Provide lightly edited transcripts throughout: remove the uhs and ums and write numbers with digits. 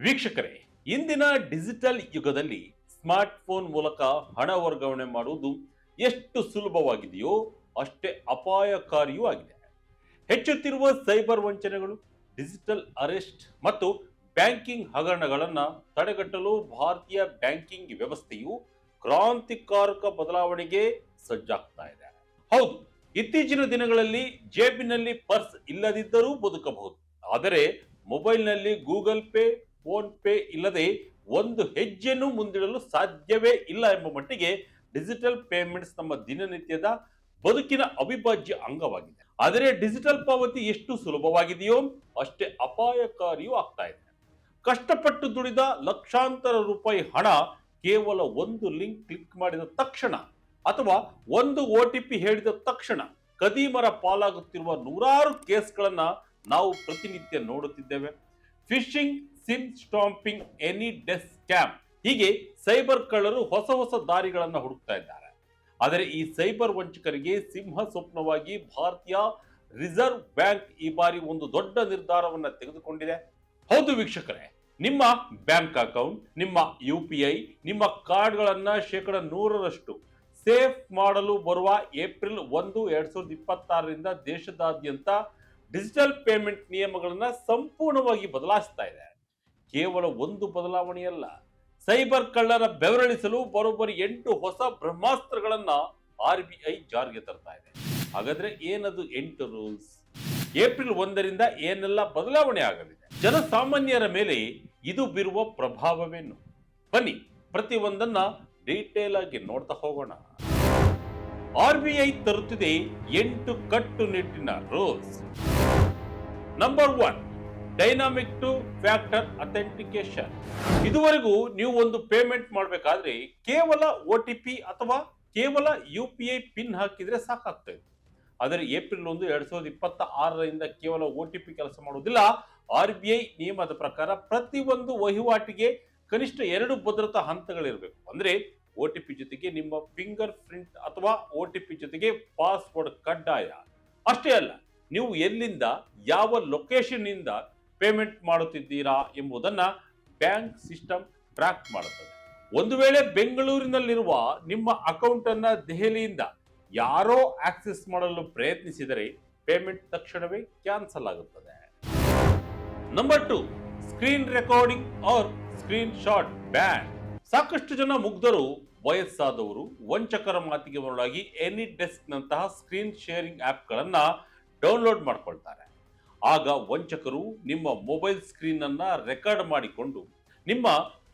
ವೀಕ್ಷಕರೇ, ಇಂದಿನ ಡಿಜಿಟಲ್ ಯುಗದಲ್ಲಿ ಸ್ಮಾರ್ಟ್ ಫೋನ್ ಮೂಲಕ ಹಣ ವರ್ಗಾವಣೆ ಮಾಡುವುದು ಎಷ್ಟು ಸುಲಭವಾಗಿದೆಯೋ ಅಷ್ಟೇ ಅಪಾಯಕಾರಿಯೂ ಆಗಿದೆ. ಹೆಚ್ಚುತ್ತಿರುವ ಸೈಬರ್ ವಂಚನೆಗಳು, ಡಿಜಿಟಲ್ ಅರೆಸ್ಟ್ ಮತ್ತು ಬ್ಯಾಂಕಿಂಗ್ ಹಗರಣಗಳನ್ನು ತಡೆಗಟ್ಟಲು ಭಾರತೀಯ ಬ್ಯಾಂಕಿಂಗ್ ವ್ಯವಸ್ಥೆಯು ಕ್ರಾಂತಿಕಾರಕ ಬದಲಾವಣೆಗೆ ಸಜ್ಜಾಗ್ತಾ ಇದೆ. ಹೌದು, ಇತ್ತೀಚಿನ ದಿನಗಳಲ್ಲಿ ಜೇಬಿನಲ್ಲಿ ಪರ್ಸ್ ಇಲ್ಲದಿದ್ದರೂ ಬದುಕಬಹುದು, ಆದರೆ ಮೊಬೈಲ್ನಲ್ಲಿ ಗೂಗಲ್ ಪೇ, ಫೋನ್ ಪೇ ಇಲ್ಲದೆ ಒಂದು ಹೆಜ್ಜೆಯನ್ನು ಮುಂದಿಡಲು ಸಾಧ್ಯವೇ ಇಲ್ಲ ಎಂಬ ಮಟ್ಟಿಗೆ ಡಿಜಿಟಲ್ ಪೇಮೆಂಟ್ಸ್ ನಮ್ಮ ದಿನನಿತ್ಯದ ಬದುಕಿನ ಅವಿಭಾಜ್ಯ ಅಂಗವಾಗಿದೆ. ಆದರೆ ಡಿಜಿಟಲ್ ಪಾವತಿ ಎಷ್ಟು ಸುಲಭವಾಗಿದೆಯೋ ಅಷ್ಟೇ ಅಪಾಯಕಾರಿಯೂ ಆಗ್ತಾ ಇದೆ. ಕಷ್ಟಪಟ್ಟು ದುಡಿದ ಲಕ್ಷಾಂತರ ರೂಪಾಯಿ ಹಣ ಕೇವಲ ಒಂದು ಲಿಂಕ್ ಕ್ಲಿಕ್ ಮಾಡಿದ ತಕ್ಷಣ ಅಥವಾ ಒಂದು OTP ಹೇಳಿದ ತಕ್ಷಣ ಕದೀಮರ ಪಾಲಾಗುತ್ತಿರುವ ನೂರಾರು ಕೇಸ್ಗಳನ್ನ ನಾವು ಪ್ರತಿನಿತ್ಯ ನೋಡುತ್ತಿದ್ದೇವೆ. Phishing, SIM stamping, AnyDesk scam, ಹೀಗೆ ಸೈಬರ್ ಕಳ್ಳರು ಹೊಸ ಹೊಸ ದಾರಿಗಳನ್ನು ಹುಡುಕ್ತಾ ಇದ್ದಾರೆ. ಆದರೆ ಈ ಸೈಬರ್ ವಂಚಕರಿಗೆ ಸಿಂಹ ಸ್ವಪ್ನವಾಗಿ ಭಾರತೀಯ ರಿಸರ್ವ್ ಬ್ಯಾಂಕ್ ಈ ಬಾರಿ ಒಂದು ದೊಡ್ಡ ನಿರ್ಧಾರವನ್ನ ತೆಗೆದುಕೊಂಡಿದೆ. ಹೌದು ವೀಕ್ಷಕರೇ, ನಿಮ್ಮ ಬ್ಯಾಂಕ್ ಅಕೌಂಟ್, ನಿಮ್ಮ UPI, ನಿಮ್ಮ ಕಾರ್ಡ್ಗಳನ್ನ 100% ಸೇಫ್ ಮಾಡಲು ಬರುವ ಏಪ್ರಿಲ್ 1, 2026ರಿಂದ ದೇಶದಾದ್ಯಂತ ಡಿಜಿಟಲ್ ಪೇಮೆಂಟ್ ನಿಯಮಗಳನ್ನ ಸಂಪೂರ್ಣವಾಗಿ ಬದಲಾಯಿಸ್ತಾ ಇದೆ. ಕೇವಲ ಒಂದು ಬದಲಾವಣೆಯಲ್ಲ, ಸೈಬರ್ ಕಳ್ಳರ ಬೆವರಳಿಸಲು ಬರೋಬ್ಬರಿ 8 ಹೊಸ ಬ್ರಹ್ಮಾಸ್ತ್ರಗಳನ್ನ RBI ಜಾರಿಗೆ ತರ್ತಾ ಇದೆ. ಹಾಗಾದ್ರೆ ಏನದು 8 ರೂಲ್ಸ್? ಏಪ್ರಿಲ್ 1ರಿಂದ ಏನೆಲ್ಲ ಬದಲಾವಣೆ ಆಗಲಿದೆ? ಜನಸಾಮಾನ್ಯರ ಮೇಲೆ ಇದು ಬೀರುವ ಪ್ರಭಾವವೇನು? ಬನ್ನಿ ಪ್ರತಿಯೊಂದನ್ನ ಡೀಟೇಲ್ ಆಗಿ ನೋಡ್ತಾ ಹೋಗೋಣ. RBI ತರುತ್ತಿದೆ 8 ಕಟ್ಟುನಿಟ್ಟಿನ rules. Number 1, dynamic two factor authentication. ಇದುವರೆಗೂ ನೀವು ಒಂದು ಪೇಮೆಂಟ್ ಮಾಡಬೇಕಾದ್ರೆ ಕೇವಲ OTP ಅಥವಾ ಕೇವಲ UPI ಪಿನ್ ಹಾಕಿದ್ರೆ ಸಾಕಾಗ್ತಾ ಇತ್ತು. ಆದರೆ ಏಪ್ರಿಲ್ 1, 2026ರಿಂದ ಕೇವಲ OTP ಕೆಲಸ ಮಾಡುವುದಿಲ್ಲ. RBI ನಿಯಮದ ಪ್ರಕಾರ ಪ್ರತಿಯೊಂದು ವಹಿವಾಟಿಗೆ ಕನಿಷ್ಠ 2 ಭದ್ರತಾ ಹಂತಗಳಿರಬೇಕು. ಅಂದ್ರೆ OTP ಜೊತೆಗೆ ನಿಮ್ಮ ಫಿಂಗರ್ ಪ್ರಿಂಟ್ ಅಥವಾ OTP ಜೊತೆಗೆ ಪಾಸ್ವರ್ಡ್ ಕಡ್ಡಾಯ. ಅಷ್ಟೇ ಅಲ್ಲ, ನೀವು ಎಲ್ಲಿಂದ, ಯಾವ ಲೊಕೇಶನ್ ಇಂದ ಪೇಮೆಂಟ್ ಮಾಡುತ್ತಿದ್ದೀರಾ ಎಂಬುದನ್ನ ಬ್ಯಾಂಕ್ ಸಿಸ್ಟಮ್ ಟ್ರ್ಯಾಕ್ ಮಾಡುತ್ತದೆ. ಒಂದು ವೇಳೆ ಬೆಂಗಳೂರಿನಲ್ಲಿರುವ ನಿಮ್ಮ ಅಕೌಂಟ್ ಅನ್ನ ದೆಹಲಿಯಿಂದ ಯಾರೋ ಆಕ್ಸೆಸ್ ಮಾಡಲು ಪ್ರಯತ್ನಿಸಿದರೆ ಪೇಮೆಂಟ್ ತಕ್ಷಣವೇ ಕ್ಯಾನ್ಸಲ್ ಆಗುತ್ತದೆ. Number 2, screen recording or screenshot ban. ಸಾಕಷ್ಟು ಜನ ಮುಗ್ಧರು, ವಯಸ್ಸಾದವರು ವಂಚಕರ ಮಾತಿಗೆ ಮರಳಾಗಿ ಎನಿ ಡೆಸ್ಕ್ ನಂತಹ ಸ್ಕ್ರೀನ್ ಶೇರಿಂಗ್ ಆಪ್ ಗಳನ್ನ ಡೌನ್ಲೋಡ್ ಮಾಡ್ಕೊಳ್ತಾರೆ. ಆಗ ವಂಚಕರು ನಿಮ್ಮ ಮೊಬೈಲ್ ಸ್ಕ್ರೀನ್ ಅನ್ನ ರೆಕಾರ್ಡ್ ಮಾಡಿಕೊಂಡು ನಿಮ್ಮ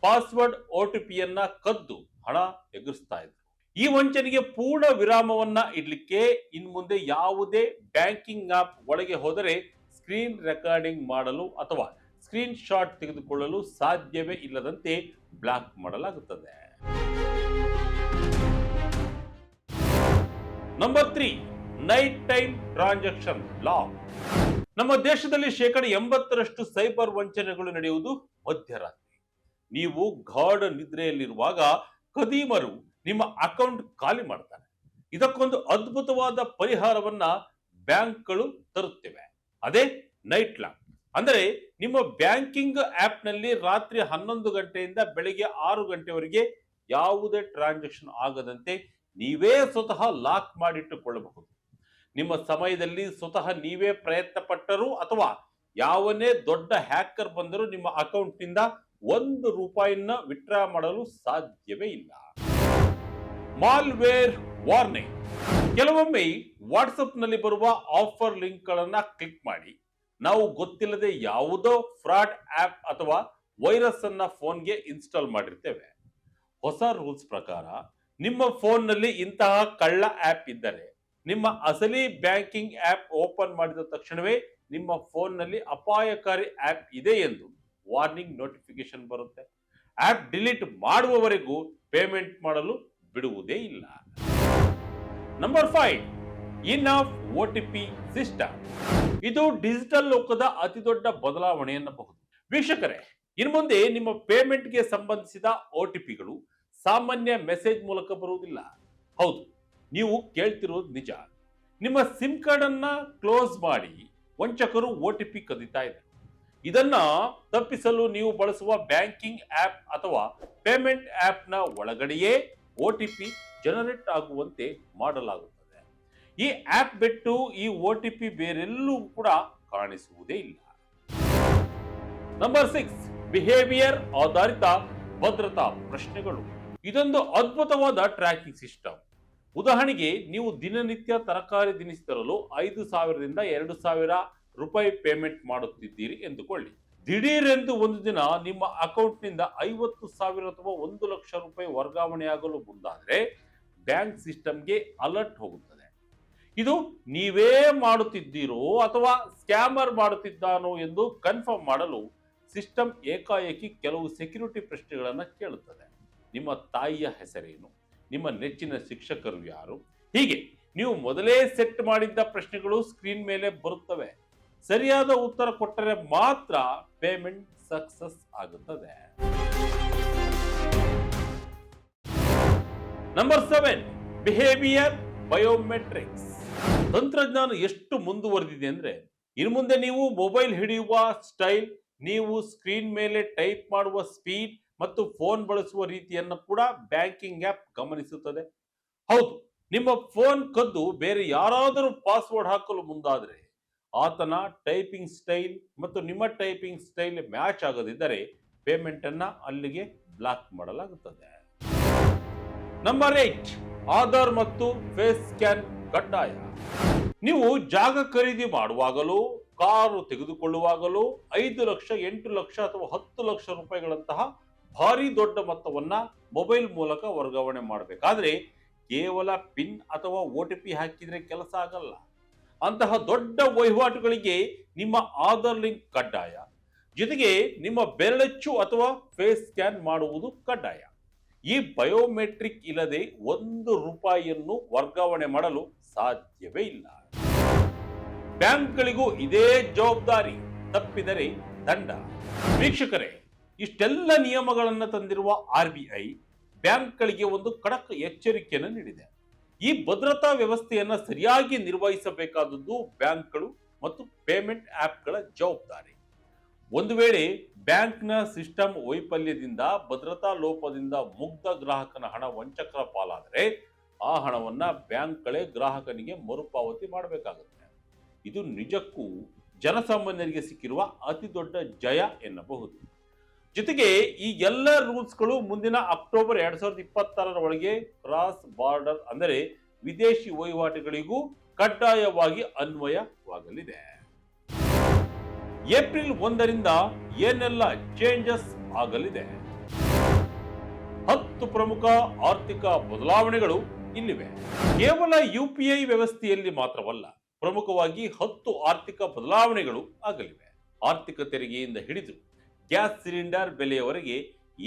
ಪಾಸ್ವರ್ಡ್ OTPಯನ್ನ ಕದ್ದು ಹಣ ಎಗರಿಸ್ತಾ ಇದ್ರು. ಈ ವಂಚನೆಗೆ ಪೂರ್ಣ ವಿರಾಮವನ್ನ ಇಡ್ಲಿಕ್ಕೆ ಇನ್ಮುಂದೆ ಯಾವುದೇ ಬ್ಯಾಂಕಿಂಗ್ ಆಪ್ ಒಳಗೆ ಹೋದರೆ ಸ್ಕ್ರೀನ್ ರೆಕಾರ್ಡಿಂಗ್ ಮಾಡಲು ಅಥವಾ ಸ್ಕ್ರೀನ್ ಶಾಟ್ ತೆಗೆದುಕೊಳ್ಳಲು ಸಾಧ್ಯವೇ ಇಲ್ಲದಂತೆ ಬ್ಲಾಕ್ ಮಾಡಲಾಗುತ್ತದೆ. Number 3, night time transaction lock. ನಮ್ಮ ದೇಶದಲ್ಲಿ 80% ಸೈಬರ್ ವಂಚನೆಗಳು ನಡೆಯುವುದು ಮಧ್ಯರಾತ್ರಿ. ನೀವು ಗಾಢ ನಿದ್ರೆಯಲ್ಲಿರುವಾಗ ಕದೀಮರು ನಿಮ್ಮ ಅಕೌಂಟ್ ಖಾಲಿ ಮಾಡ್ತಾರೆ. ಇದಕ್ಕೊಂದು ಅದ್ಭುತವಾದ ಪರಿಹಾರವನ್ನ ಬ್ಯಾಂಕ್ಗಳು ತರುತ್ತಿವೆ. ಅದೇ ನೈಟ್ ಲಾಕ್. ಅಂದರೆ ನಿಮ್ಮ ಬ್ಯಾಂಕಿಂಗ್ ಆಪ್ ನಲ್ಲಿ ರಾತ್ರಿ 11 ಗಂಟೆಯಿಂದ ಬೆಳಿಗ್ಗೆ 6 ಗಂಟೆವರೆಗೆ ಯಾವುದೇ ಟ್ರಾನ್ಸಾಕ್ಷನ್ ಆಗದಂತೆ ನೀವೇ ಸ್ವತಃ ಲಾಕ್ ಮಾಡಿಟ್ಟುಕೊಳ್ಳಬಹುದು. ನಿಮ್ಮ ಸಮಯದಲ್ಲಿ ಸ್ವತಃ ನೀವೇ ಪ್ರಯತ್ನ ಪಟ್ಟರೂ ಅಥವಾ ಯಾವನೇ ದೊಡ್ಡ ಹ್ಯಾಕರ್ ಬಂದರೂ ನಿಮ್ಮ ಅಕೌಂಟ್ ನಿಂದ 1 ರೂಪಾಯಿನ ವಿತ್ಡ್ರಾ ಮಾಡಲು ಸಾಧ್ಯವೇ ಇಲ್ಲ. Malware warning. ಕೆಲವೊಮ್ಮೆ ವಾಟ್ಸ್ಆಪ್ ನಲ್ಲಿ ಬರುವ ಆಫರ್ ಲಿಂಕ್ ಗಳನ್ನ ಕ್ಲಿಕ್ ಮಾಡಿ ನಾವು ಗೊತ್ತಿಲ್ಲದೆ ಯಾವುದೋ ಫ್ರಾಡ್ ಆಪ್ ಅಥವಾ ವೈರಸ್ ಅನ್ನ ಫೋನ್ಗೆ ಇನ್ಸ್ಟಾಲ್ ಮಾಡಿರ್ತೇವೆ. ಹೊಸ ರೂಲ್ಸ್ ಪ್ರಕಾರ ನಿಮ್ಮ ಫೋನ್ ನಲ್ಲಿ ಇಂತಹ ಕಳ್ಳ ಆಪ್ ಇದ್ದರೆ ನಿಮ್ಮ ಅಸಲಿ ಬ್ಯಾಂಕಿಂಗ್ ಆಪ್ ಓಪನ್ ಮಾಡಿದ ತಕ್ಷಣವೇ ನಿಮ್ಮ ಫೋನ್ ನಲ್ಲಿ ಅಪಾಯಕಾರಿ ಆಪ್ ಇದೆ ಎಂದು ವಾರ್ನಿಂಗ್ ನೋಟಿಫಿಕೇಶನ್ ಬರುತ್ತೆ. ಆಪ್ ಡಿಲೀಟ್ ಮಾಡುವವರೆಗೂ ಪೇಮೆಂಟ್ ಮಾಡಲು ಬಿಡುವುದೇ ಇಲ್ಲ. Number 5, in of OTP system. ಇದು ಡಿಜಿಟಲ್ ಲೋಕದ ಅತಿ ದೊಡ್ಡ ಬದಲಾವಣೆ ಎನ್ನಬಹುದು. ವೀಕ್ಷಕರೇ, ಇನ್ನು ಮುಂದೆ ನಿಮ್ಮ ಪೇಮೆಂಟ್ಗೆ ಸಂಬಂಧಿಸಿದ OTPಗಳು ಸಾಮಾನ್ಯ ಮೆಸೇಜ್ ಮೂಲಕ ಬರುವುದಿಲ್ಲ. ಹೌದು, ನೀವು ಕೇಳ್ತಿರೋದು ನಿಜ. ನಿಮ್ಮ ಸಿಮ್ ಕಾರ್ಡ್ ಅನ್ನ ಕ್ಲೋಸ್ ಮಾಡಿ ವಂಚಕರು OTP ಕದೀತಾ ಇದ್ದಾರೆ. ಇದನ್ನ ತಪ್ಪಿಸಲು ನೀವು ಬಳಸುವ ಬ್ಯಾಂಕಿಂಗ್ ಆಪ್ ಅಥವಾ ಪೇಮೆಂಟ್ ಆಪ್ ನ ಒಳಗಡೆಯೇ OTP ಜನರೇಟ್ ಆಗುವಂತೆ ಮಾಡಲಾಗುತ್ತದೆ. ಈ ಆಪ್ ಬಿಟ್ಟು ಈ OTP ಬೇರೆಲ್ಲೂ ಕೂಡ ಕಾಣಿಸುವುದೇ ಇಲ್ಲ. ನಂಬರ್ 6, ಬಿಹೇವಿಯರ್ ಆಧಾರಿತ ಭದ್ರತಾ ಪ್ರಶ್ನೆಗಳು. ಇದೊಂದು ಅದ್ಭುತವಾದ ಟ್ರ್ಯಾಕಿಂಗ್ ಸಿಸ್ಟಮ್. ಉದಾಹರಣೆಗೆ, ನೀವು ದಿನನಿತ್ಯ ತರಕಾರಿ ದಿನಸಿ ತರಲು 5,000ರಿಂದ 2,000 ರೂಪಾಯಿ ಪೇಮೆಂಟ್ ಮಾಡುತ್ತಿದ್ದೀರಿ ಎಂದುಕೊಳ್ಳಿ. ದಿಢೀರೆಂದು ಒಂದು ದಿನ ನಿಮ್ಮ ಅಕೌಂಟ್ನಿಂದ 50,000 ಅಥವಾ 1,00,000 ರೂಪಾಯಿ ವರ್ಗಾವಣೆಯಾಗಲು ಮುಂದಾದರೆ ಬ್ಯಾಂಕ್ ಸಿಸ್ಟಮ್ಗೆ ಅಲರ್ಟ್ ಹೋಗುತ್ತದೆ. ಇದು ನೀವೇ ಮಾಡುತ್ತಿದ್ದೀರೋ ಅಥವಾ ಸ್ಕ್ಯಾಮರ್ ಮಾಡುತ್ತಿದ್ದಾನೋ ಎಂದು ಕನ್ಫರ್ಮ್ ಮಾಡಲು ಸಿಸ್ಟಮ್ ಏಕಾಏಕಿ ಕೆಲವು ಸೆಕ್ಯೂರಿಟಿ ಪ್ರಶ್ನೆಗಳನ್ನು ಕೇಳುತ್ತದೆ. ನಿಮ್ಮ ತಾಯಿಯ ಹೆಸರೇನು, ನಿಮ್ಮ ನೆಚ್ಚಿನ ಶಿಕ್ಷಕರು ಯಾರು, ಹೀಗೆ ನೀವು ಮೊದಲೇ ಸೆಟ್ ಮಾಡಿದ್ದ ಪ್ರಶ್ನೆಗಳು ಸ್ಕ್ರೀನ್ ಮೇಲೆ ಬರುತ್ತವೆ. ಸರಿಯಾದ ಉತ್ತರ ಕೊಟ್ಟರೆ ಮಾತ್ರ ಪೇಮೆಂಟ್ ಸಕ್ಸಸ್ ಆಗುತ್ತದೆ. Number 7, behaviour biometrics. ತಂತ್ರಜ್ಞಾನ ಎಷ್ಟು ಮುಂದುವರೆದಿದೆ ಅಂದ್ರೆ, ಇನ್ನು ಮುಂದೆ ನೀವು ಮೊಬೈಲ್ ಹಿಡಿಯುವ ಸ್ಟೈಲ್, ನೀವು ಸ್ಕ್ರೀನ್ ಮೇಲೆ ಟೈಪ್ ಮಾಡುವ ಸ್ಪೀಡ್ ಮತ್ತು ಫೋನ್ ಬಳಸುವ ರೀತಿಯನ್ನು ಕೂಡ ಬ್ಯಾಂಕಿಂಗ್ ಆಪ್ ಗಮನಿಸುತ್ತದೆ. ಹೌದು, ನಿಮ್ಮ ಫೋನ್ ಕದ್ದು ಬೇರೆ ಯಾರಾದರೂ ಪಾಸ್ವರ್ಡ್ ಹಾಕಲು ಮುಂದಾದರೆ ಆತನ ಟೈಪಿಂಗ್ ಸ್ಟೈಲ್ ಮತ್ತು ನಿಮ್ಮ ಟೈಪಿಂಗ್ ಸ್ಟೈಲ್ ಮ್ಯಾಚ್ ಆಗದಿದ್ದರೆ ಪೇಮೆಂಟ್ ಅನ್ನ ಅಲ್ಲಿಗೆ ಬ್ಲಾಕ್ ಮಾಡಲಾಗುತ್ತದೆ. ನಂಬರ್ 8, ಆಧಾರ್ ಮತ್ತು ಫೇಸ್ ಸ್ಕ್ಯಾನ್ ಕಡ್ಡಾಯ. ನೀವು ಜಾಗ ಖರೀದಿ ಮಾಡುವಾಗಲೂ, ಕಾರು ತೆಗೆದುಕೊಳ್ಳುವಾಗಲೂ 5 ಲಕ್ಷ, 8 ಲಕ್ಷ ಅಥವಾ 10 ಲಕ್ಷ ರೂಪಾಯಿಗಳಂತಹ ಭಾರಿ ದೊಡ್ಡ ಮೊತ್ತವನ್ನ ಮೊಬೈಲ್ ಮೂಲಕ ವರ್ಗಾವಣೆ ಮಾಡಬೇಕಾದ್ರೆ ಕೇವಲ ಪಿನ್ ಅಥವಾ OTP ಹಾಕಿದ್ರೆ ಕೆಲಸ ಆಗಲ್ಲ. ಅಂತಹ ದೊಡ್ಡ ವಹಿವಾಟುಗಳಿಗೆ ನಿಮ್ಮ ಆಧಾರ್ ಲಿಂಕ್ ಕಡ್ಡಾಯ. ಜೊತೆಗೆ ನಿಮ್ಮ ಬೆರಳಚ್ಚು ಅಥವಾ ಫೇಸ್ ಸ್ಕ್ಯಾನ್ ಮಾಡುವುದು ಕಡ್ಡಾಯ. ಈ ಬಯೋಮೆಟ್ರಿಕ್ ಇಲ್ಲದೆ 1 ರೂಪಾಯಿಯನ್ನು ವರ್ಗಾವಣೆ ಮಾಡಲು ಸಾಧ್ಯವೇ ಇಲ್ಲ. ಬ್ಯಾಂಕ್ಗಳಿಗೂ ಇದೇ ಜವಾಬ್ದಾರಿ, ತಪ್ಪಿದರೆ ದಂಡ. ವೀಕ್ಷಕರೇ, ಇಷ್ಟೆಲ್ಲ ನಿಯಮಗಳನ್ನು ತಂದಿರುವ RBI ಬ್ಯಾಂಕ್ಗಳಿಗೆ ಒಂದು ಖಡಕ್ ಎಚ್ಚರಿಕೆಯನ್ನು ನೀಡಿದೆ. ಈ ಭದ್ರತಾ ವ್ಯವಸ್ಥೆಯನ್ನ ಸರಿಯಾಗಿ ನಿರ್ವಹಿಸಬೇಕಾದದ್ದು ಬ್ಯಾಂಕ್ಗಳು ಮತ್ತು ಪೇಮೆಂಟ್ ಆಪ್ಗಳ ಜವಾಬ್ದಾರಿ. ಒಂದು ವೇಳೆ ಬ್ಯಾಂಕ್ನ ಸಿಸ್ಟಮ್ ವೈಫಲ್ಯದಿಂದ, ಭದ್ರತಾ ಲೋಪದಿಂದ ಮುಗ್ಧ ಗ್ರಾಹಕನ ಹಣ ವಂಚಕರ ಪಾಲಾದರೆ ಆ ಹಣವನ್ನ ಬ್ಯಾಂಕ್ಗಳೇ ಗ್ರಾಹಕನಿಗೆ ಮರುಪಾವತಿ ಮಾಡಬೇಕಾಗುತ್ತೆ. ಇದು ನಿಜಕ್ಕೂ ಜನಸಾಮಾನ್ಯರಿಗೆ ಸಿಕ್ಕಿರುವ ಅತಿ ದೊಡ್ಡ ಜಯ ಎನ್ನಬಹುದು. ಜೊತೆಗೆ ಈ ಎಲ್ಲ ರೂಲ್ಸ್ಗಳು ಮುಂದಿನ ಅಕ್ಟೋಬರ್ 2026 ಒಳಗೆ ಕ್ರಾಸ್ ಬಾರ್ಡರ್ ಅಂದರೆ ವಿದೇಶಿ ವಹಿವಾಟುಗಳಿಗೂ ಕಡ್ಡಾಯವಾಗಿ ಅನ್ವಯವಾಗಲಿದೆ. ಏಪ್ರಿಲ್ 1ರಿಂದ ಏನೆಲ್ಲ ಚೇಂಜಸ್ ಆಗಲಿದೆ? 10 ಪ್ರಮುಖ ಆರ್ಥಿಕ ಬದಲಾವಣೆಗಳು ಇಲ್ಲಿವೆ. ಕೇವಲ UPI ವ್ಯವಸ್ಥೆಯಲ್ಲಿ ಮಾತ್ರವಲ್ಲ, ಪ್ರಮುಖವಾಗಿ 10 ಆರ್ಥಿಕ ಬದಲಾವಣೆಗಳು ಆಗಲಿವೆ. ಆರ್ಥಿಕ ತೆರಿಗೆಯಿಂದ ಹಿಡಿದು ಗ್ಯಾಸ್ ಸಿಲಿಂಡರ್ ಬೆಲೆಯವರೆಗೆ,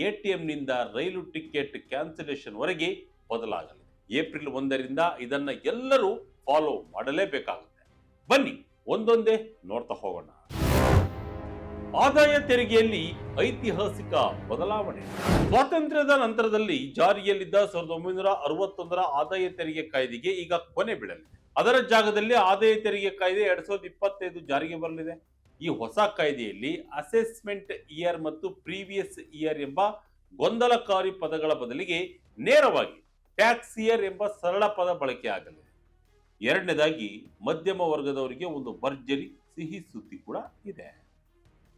ATMನಿಂದ ರೈಲು ಟಿಕೆಟ್ ಕ್ಯಾನ್ಸಲೇಷನ್ ವರೆಗೆ ಬದಲಾಗಲಿದೆ. ಏಪ್ರಿಲ್ 1ರಿಂದ ಇದನ್ನ ಎಲ್ಲರೂ ಫಾಲೋ ಮಾಡಲೇಬೇಕಾಗುತ್ತೆ. ಬನ್ನಿ ಒಂದೊಂದೇ ನೋಡ್ತಾ ಹೋಗೋಣ. ಆದಾಯ ತೆರಿಗೆಯಲ್ಲಿ ಐತಿಹಾಸಿಕ ಬದಲಾವಣೆ. ಸ್ವಾತಂತ್ರ್ಯದ ನಂತರದಲ್ಲಿ ಜಾರಿಯಲ್ಲಿದ್ದ 1961ರ ಆದಾಯ ತೆರಿಗೆ ಕಾಯ್ದೆಗೆ ಈಗ ಕೊನೆ ಬೀಳಲಿದೆ. ಅದರ ಜಾಗದಲ್ಲಿ ಆದಾಯ ತೆರಿಗೆ ಕಾಯ್ದೆ 2025 ಜಾರಿಗೆ ಬರಲಿದೆ. ಈ ಹೊಸ ಕಾಯ್ದೆಯಲ್ಲಿ ಅಸೆಸ್ಮೆಂಟ್ ಇಯರ್ ಮತ್ತು ಪ್ರೀವಿಯಸ್ ಇಯರ್ ಎಂಬ ಗೊಂದಲಕಾರಿ ಪದಗಳ ಬದಲಿಗೆ ನೇರವಾಗಿ ಟ್ಯಾಕ್ಸ್ ಇಯರ್ ಎಂಬ ಸರಳ ಪದ ಬಳಕೆಯಾಗಲಿದೆ. ಎರಡನೇದಾಗಿ, ಮಧ್ಯಮ ವರ್ಗದವರಿಗೆ ಒಂದು ಭರ್ಜರಿ ಸಿಹಿ ಸುದ್ದಿ ಕೂಡ ಇದೆ.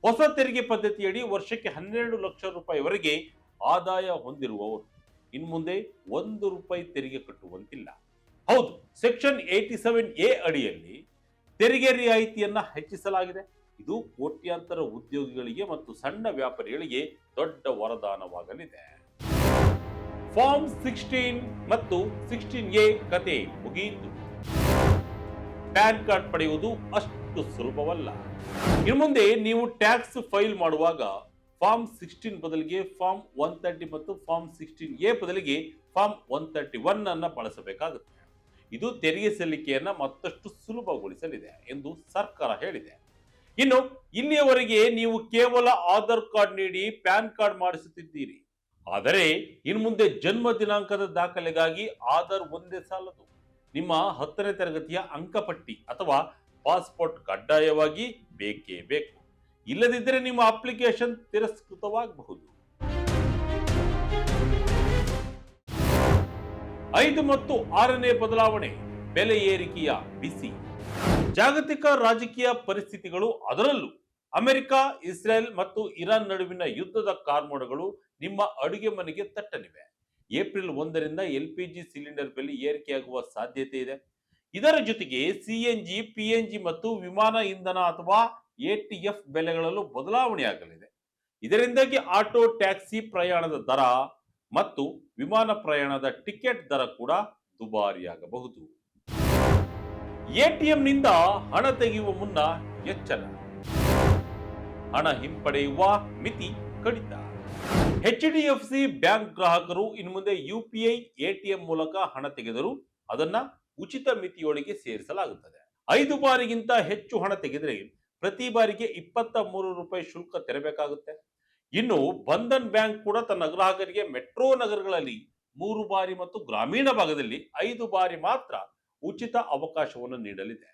ಹೊಸ ತೆರಿಗೆ ಪದ್ಧತಿಯಡಿ ವರ್ಷಕ್ಕೆ 12 ಲಕ್ಷ ರೂಪಾಯಿವರೆಗೆ ಆದಾಯ ಹೊಂದಿರುವವರು ಇನ್ನು ಮುಂದೆ 1 ರೂಪಾಯಿ ತೆರಿಗೆ ಕಟ್ಟುವಂತಿಲ್ಲ. ಹೌದು, ಸೆಕ್ಷನ್ 87A ಅಡಿಯಲ್ಲಿ ತೆರಿಗೆ ರಿಯಾಯಿತಿಯನ್ನ ಹೆಚ್ಚಿಸಲಾಗಿದೆ. ಇದು ಕೋಟ್ಯಾಂತರ ಉದ್ಯೋಗಿಗಳಿಗೆ ಮತ್ತು ಸಣ್ಣ ವ್ಯಾಪಾರಿಗಳಿಗೆ ದೊಡ್ಡ ವರದಾನವಾಗಲಿದೆ. ಫಾರ್ಮ್ 16 ಮತ್ತು 16A ಕತೆ ಮುಗಿಯಿತು. ಪ್ಯಾನ್ ಕಾರ್ಡ್ ಪಡೆಯುವುದು ಅಷ್ಟು ಸುಲಭವಲ್ಲ. ಇನ್ನು ಮುಂದೆ ನೀವು ಟ್ಯಾಕ್ಸ್ ಫೈಲ್ ಮಾಡುವಾಗ ಫಾರ್ಮ್ 16 ಬದಲಿಗೆ ಫಾರ್ಮ್ 130 ಮತ್ತು ಫಾರ್ಮ್ 16A ಬದಲಿಗೆ ಫಾರ್ಮ್ 131 ಅನ್ನ ಬಳಸಬೇಕಾಗುತ್ತೆ. ಇದು ತೆರಿಗೆ ಸಲ್ಲಿಕೆಯನ್ನ ಮತ್ತಷ್ಟು ಸುಲಭಗೊಳಿಸಲಿದೆ ಎಂದು ಸರ್ಕಾರ ಹೇಳಿದೆ. ಇನ್ನು ಇಲ್ಲಿಯವರೆಗೆ ನೀವು ಕೇವಲ ಆಧಾರ್ ಕಾರ್ಡ್ ನೀಡಿ ಪ್ಯಾನ್ ಕಾರ್ಡ್ ಮಾಡಿಸುತ್ತಿದ್ದೀರಿ. ಆದರೆ ಇನ್ನು ಮುಂದೆ ಜನ್ಮ ದಿನಾಂಕದ ದಾಖಲೆಗಾಗಿ ಆಧಾರ್ ಒಂದೇ ಸಾಲದು. ನಿಮ್ಮ 10ನೇ ತರಗತಿಯ ಅಂಕಪಟ್ಟಿ ಅಥವಾ ಪಾಸ್ಪೋರ್ಟ್ ಕಡ್ಡಾಯವಾಗಿ ಬೇಕೇ ಬೇಕು. ಇಲ್ಲದಿದ್ದರೆ ನಿಮ್ಮ ಅಪ್ಲಿಕೇಶನ್ ತಿರಸ್ಕೃತವಾಗಬಹುದು. 5 ಮತ್ತು 6ನೇ ಬದಲಾವಣೆ, ಬೆಲೆ ಏರಿಕೆಯ ಬಿಸಿ. ಜಾಗತಿಕ ರಾಜಕೀಯ ಪರಿಸ್ಥಿತಿಗಳು, ಅದರಲ್ಲೂ ಅಮೆರಿಕ, ಇಸ್ರೇಲ್ ಮತ್ತು ಇರಾನ್ ನಡುವಿನ ಯುದ್ಧದ ಕಾರ್ಮೋಡಗಳು ನಿಮ್ಮ ಅಡುಗೆ ಮನೆಗೆ ತಟ್ಟಲಿವೆ. ಏಪ್ರಿಲ್ 1ರಿಂದ ಎಲ್ಪಿಜಿ ಸಿಲಿಂಡರ್ ಬೆಲೆ ಏರಿಕೆಯಾಗುವ ಸಾಧ್ಯತೆ ಇದೆ. ಇದರ ಜೊತೆಗೆ ಸಿಎನ್ಜಿ, ಪಿಎನ್ಜಿ ಮತ್ತು ವಿಮಾನ ಇಂಧನ ಅಥವಾ ಎಟಿಎಫ್ ಬೆಲೆಗಳಲ್ಲೂ ಬದಲಾವಣೆಯಾಗಲಿದೆ. ಇದರಿಂದಾಗಿ ಆಟೋ, ಟ್ಯಾಕ್ಸಿ ಪ್ರಯಾಣದ ದರ ಮತ್ತು ವಿಮಾನ ಪ್ರಯಾಣದ ಟಿಕೆಟ್ ದರ ಕೂಡ ದುಬಾರಿಯಾಗಬಹುದು. ಎಟಿಎಂನಿಂದ ಹಣ ತೆಗೆಯುವ ಮುನ್ನ ಎಚ್ಚರ. ಹಣ ಹಿಂಪಡೆಯುವ ಮಿತಿ ಕಡಿತ. ಎಚ್ಡಿಎಫ್ಸಿ ಬ್ಯಾಂಕ್ ಗ್ರಾಹಕರು ಇನ್ನು ಮುಂದೆ ಯುಪಿಐ ಎಟಿಎಂ ಮೂಲಕ ಹಣ ತೆಗೆದರೂ ಅದನ್ನ ಉಚಿತ ಮಿತಿಯೊಳಗೆ ಸೇರಿಸಲಾಗುತ್ತದೆ. 5 ಬಾರಿಗಿಂತ ಹೆಚ್ಚು ಹಣ ತೆಗೆದರೆ ಪ್ರತಿ ಬಾರಿಗೆ 23 ರೂಪಾಯಿ ಶುಲ್ಕ ತೆರಬೇಕಾಗುತ್ತೆ. ಇನ್ನು ಬಂಧನ್ ಬ್ಯಾಂಕ್ ಕೂಡ ತನ್ನ ಗ್ರಾಹಕರಿಗೆ ಮೆಟ್ರೋ ನಗರಗಳಲ್ಲಿ 3 ಬಾರಿ ಮತ್ತು ಗ್ರಾಮೀಣ ಭಾಗದಲ್ಲಿ 5 ಬಾರಿ ಮಾತ್ರ ಉಚಿತ ಅವಕಾಶವನ್ನು ನೀಡಲಿದೆ.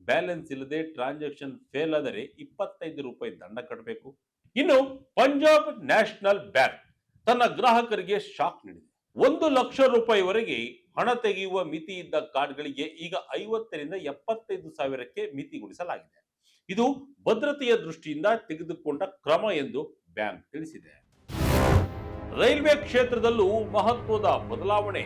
ಬ್ಯಾಲೆನ್ಸ್ ಇಲ್ಲದೆ ಟ್ರಾನ್ಸಾಕ್ಷನ್ ಫೇಲ್ ಆದರೆ 25 ರೂಪಾಯಿ ದಂಡ ಕಟ್ಟಬೇಕು. ಇನ್ನು ಪಂಜಾಬ್ ನ್ಯಾಷನಲ್ ಬ್ಯಾಂಕ್ ತನ್ನ ಗ್ರಾಹಕರಿಗೆ ಶಾಕ್ ನೀಡಿದೆ. 1 ಲಕ್ಷ ರೂಪಾಯಿವರೆಗೆ ಹಣ ತೆಗೆಯುವ ಮಿತಿ ಇದ್ದ ಕಾರ್ಡ್ಗಳಿಗೆ ಈಗ 50ರಿಂದ 75 ಸಾವಿರಕ್ಕೆ ಮಿತಿಗೊಳಿಸಲಾಗಿದೆ. ಇದು ಭದ್ರತೆಯ ದೃಷ್ಟಿಯಿಂದ ತೆಗೆದುಕೊಂಡ ಕ್ರಮ ಎಂದು ಬ್ಯಾಂಕ್ ತಿಳಿಸಿದೆ. ರೈಲ್ವೆ ಕ್ಷೇತ್ರದಲ್ಲೂ ಮಹತ್ವದ ಬದಲಾವಣೆ.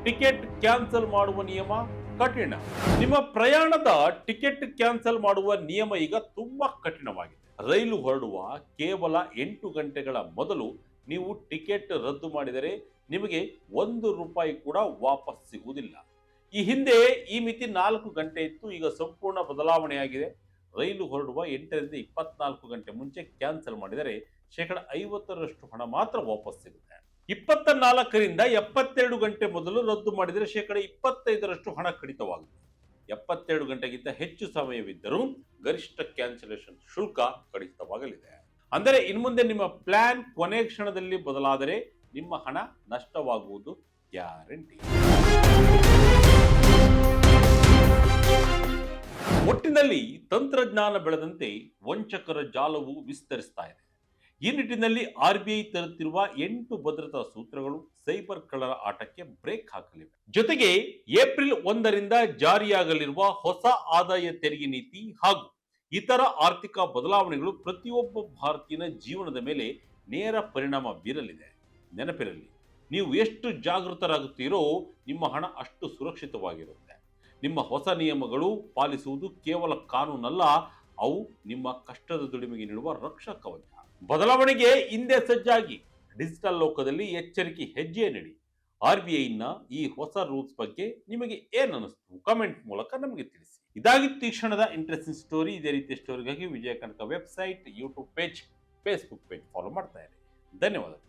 ಟಿಕೆಟ್ ಕ್ಯಾನ್ಸಲ್ ಮಾಡುವ ನಿಯಮ ಕಠಿಣ. ನಿಮ್ಮ ಪ್ರಯಾಣದ ಟಿಕೆಟ್ ಕ್ಯಾನ್ಸಲ್ ಮಾಡುವ ನಿಯಮ ಈಗ ತುಂಬಾ ಕಠಿಣವಾಗಿದೆ. ರೈಲು ಹೊರಡುವ ಕೇವಲ 8 ಗಂಟೆಗಳ ಮೊದಲು ನೀವು ಟಿಕೆಟ್ ರದ್ದು ಮಾಡಿದರೆ ನಿಮಗೆ 1 ರೂಪಾಯಿ ಕೂಡ ವಾಪಸ್ ಸಿಗುವುದಿಲ್ಲ. ಈ ಹಿಂದೆ ಈ ಮಿತಿ 4 ಗಂಟೆ ಇತ್ತು. ಈಗ ಸಂಪೂರ್ಣ ಬದಲಾವಣೆಯಾಗಿದೆ. ರೈಲು ಹೊರಡುವ 8ರಿಂದ 24 ಗಂಟೆ ಮುಂಚೆ ಕ್ಯಾನ್ಸಲ್ ಮಾಡಿದರೆ 50% ಹಣ ಮಾತ್ರ ವಾಪಸ್ ಸಿಗುತ್ತೆ. 24ರಿಂದ 72 ಗಂಟೆ ಮೊದಲು ರದ್ದು ಮಾಡಿದರೆ 25% ಹಣ ಕಡಿತವಾಗುತ್ತೆ. 72 ಗಂಟೆಗಿಂತ ಹೆಚ್ಚು ಸಮಯವಿದ್ದರೂ ಗರಿಷ್ಠ ಕ್ಯಾನ್ಸಲೇಷನ್ ಶುಲ್ಕ ಕಡಿತವಾಗಲಿದೆ. ಅಂದರೆ ಇನ್ಮುಂದೆ ನಿಮ್ಮ ಪ್ಲಾನ್ ಕೊನೆ ಕ್ಷಣದಲ್ಲಿ ಬದಲಾದರೆ ನಿಮ್ಮ ಹಣ ನಷ್ಟವಾಗುವುದು ಗ್ಯಾರಂಟಿ. ಒಟ್ಟಿನಲ್ಲಿ ತಂತ್ರಜ್ಞಾನ ಬೆಳೆದಂತೆ ವಂಚಕರ ಜಾಲವು ವಿಸ್ತರಿಸ್ತಾ ಇದೆ. ಈ ನಿಟ್ಟಿನಲ್ಲಿ ಆರ್ಬಿಐ ತರುತ್ತಿರುವ 8 ಭದ್ರತಾ ಸೂತ್ರಗಳು ಸೈಬರ್ ಕಳ್ಳರ ಆಟಕ್ಕೆ ಬ್ರೇಕ್ ಹಾಕಲಿವೆ. ಜೊತೆಗೆ ಏಪ್ರಿಲ್ 1ರಿಂದ ಜಾರಿಯಾಗಲಿರುವ ಹೊಸ ಆದಾಯ ತೆರಿಗೆ ನೀತಿ ಹಾಗೂ ಇತರ ಆರ್ಥಿಕ ಬದಲಾವಣೆಗಳು ಪ್ರತಿಯೊಬ್ಬ ಭಾರತೀಯನ ಜೀವನದ ಮೇಲೆ ನೇರ ಪರಿಣಾಮ ಬೀರಲಿದೆ. ನೆನಪಿರಲಿ, ನೀವು ಎಷ್ಟು ಜಾಗೃತರಾಗುತ್ತೀರೋ ನಿಮ್ಮ ಹಣ ಅಷ್ಟು ಸುರಕ್ಷಿತವಾಗಿರುತ್ತೆ. ನಿಮ್ಮ ಹೊಸ ನಿಯಮಗಳು ಪಾಲಿಸುವುದು ಕೇವಲ ಕಾನೂನಲ್ಲ, ಅವು ನಿಮ್ಮ ಕಷ್ಟದ ದುಡಿಮೆಗೆ ನೀಡುವ ರಕ್ಷಾ ಕವಚ. ಬದಲಾವಣೆಗೆ ಹಿಂದೆ ಸಜ್ಜಾಗಿ ಡಿಜಿಟಲ್ ಲೋಕದಲ್ಲಿ ಎಚ್ಚರಿಕೆ ಹೆಜ್ಜೆ ನೀಡಿ. ಆರ್ಬಿಐನ ಈ ಹೊಸ ರೂಲ್ಸ್ ಬಗ್ಗೆ ನಿಮಗೆ ಏನನ್ನಿಸ್ತು? ಕಮೆಂಟ್ ಮೂಲಕ ನಮಗೆ ತಿಳಿಸಿ. ಇದಾಗಿತ್ತು ಈ ಕ್ಷಣದ ಇಂಟ್ರೆಸ್ಟಿಂಗ್ ಸ್ಟೋರಿ. ಇದೇ ರೀತಿಯ ಸ್ಟೋರಿಗಾಗಿ Vijaya Kanaka website, YouTube page, Facebook page follow ಮಾಡ್ತಾ ಇರಿ. ಧನ್ಯವಾದಗಳು.